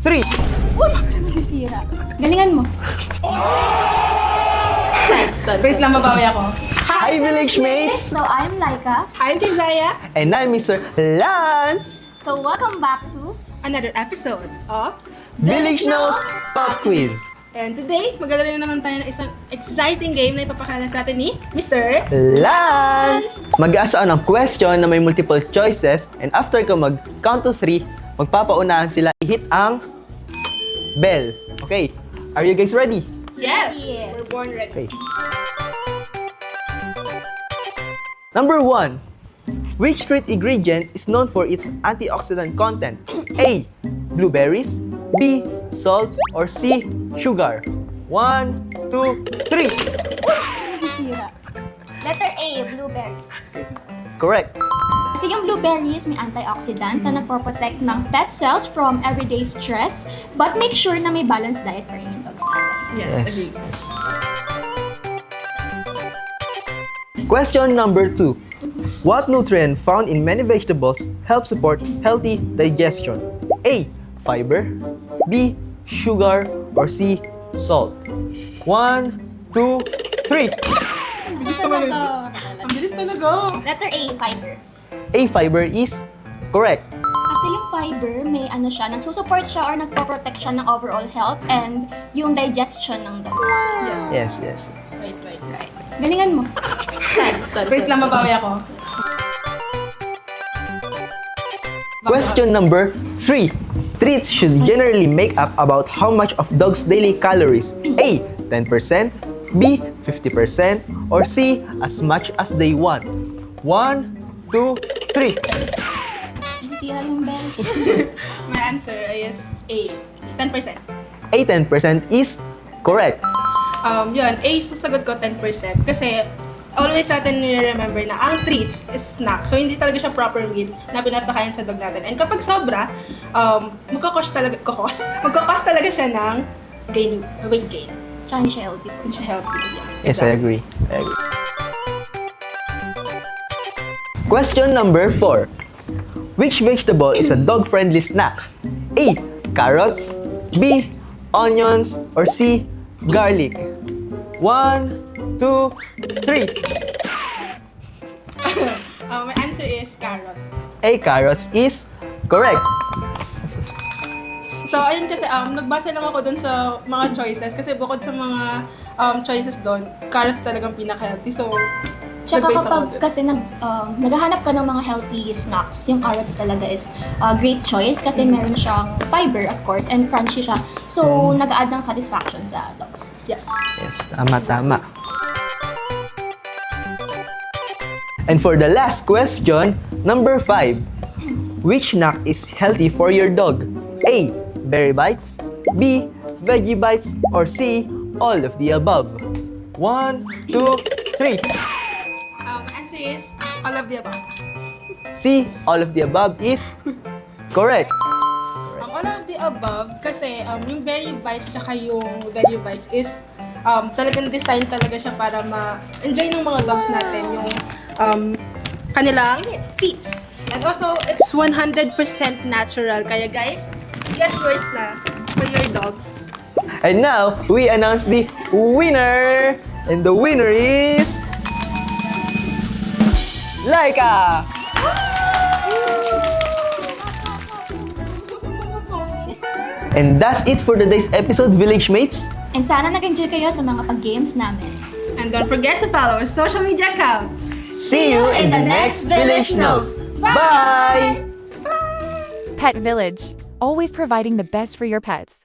3. Uy! Nasisira. Galingan mo. Wait lang, mabawi ako. Hi, Village Mates! So, I'm Laika. I'm Tizaya. And I'm Mr. Lance! So, welcome back to Another episode of Village Knows Pop Quiz! And today, maglalaro na naman tayo ng isang exciting game na ipapakala sa atin ni Mr. Lance! Mag-aasa ng question na may multiple choices and after ka mag-count to 3, magpapaunahan sila i-hit ang bell. Okay, are you guys ready? Yes! Yeah. We're born ready. Okay. Number 1. Which fruit ingredient is known for its antioxidant content? A. Blueberries. B. Salt. Or C. Sugar. 1, 2, 3. nasisira. Letter A, blueberries. Correct. Kasi yung blueberries may antioxidant na nagpo-protect ng pet cells from everyday stress, but make sure na may balanced diet pa rin yung dogs natin. Yes, agree. Question number 2. What nutrient found in many vegetables helps support healthy digestion? A. Fiber. B. Sugar. Or C. Salt. 1, 2, 3. Ang bilis talaga. Ang bilis talaga. Letter A, fiber. A. Fiber is correct. Kasi yung fiber, may ano siya, nagsusupport siya or nagpo-protect siya ng overall health and yung digestion ng dog. Yes. Yes. Right. Right. Galingan mo. Wait lang, mabawi ako. Question number 3. Treats should generally make up about how much of dog's daily calories? A. 10%, B. 50%, or C. As much as they want? 1, 2, 3. Nasisira yung bell. My answer is A. 10%. A. 10% is correct. Yun, A sasagot ko 10% kasi always natin nire-remember na ang treats is snack. So, hindi talaga siya proper meal na pinapakain sa dog natin. And kapag sobra, magkakos talaga siya ng weight gain. Tsaka hindi siya healthy. Hindi siya healthy. Yes, I agree. Question number 4. Which vegetable is a dog-friendly snack? A. Carrots. B. Onions. Or C. Garlic. 1, 2, 3. My answer is carrot. A. Carrots is correct. So, ayun kasi, nagbasa lang ako dun sa mga choices kasi bukod sa mga choices dun, carrots talagang pinaka-healthy. So, Tsaka nag-based ako kapag dun. kasi naghahanap ka ng mga healthy snacks, yung carrots talaga is a great choice kasi meron siyang fiber, of course, and crunchy siya. So, nag-add ng satisfaction sa dogs. Yes. Yes, tama. And for the last question, number 5. Which snack is healthy for your dog? A. Berry bites. B. Veggie bites. Or C. All of the above. 1, 2, 3. My answer is all of the above. C. All of the above is correct. All of the above kasi yung berry bites tsaka yung veggie bites is talagang design talaga siya para ma-enjoy ng mga dogs natin yung kanilang seeds. And also, it's 100% natural. Kaya guys, get yours na for your dogs. And now, we announce the winner! And the winner is... Laika! And that's it for today's episode, Village Mates. And sana nag-enjoy kayo sa mga pag-games namin. And don't forget to follow our social media accounts. See you in the next Village Knows. Bye! Pet Village, always providing the best for your pets.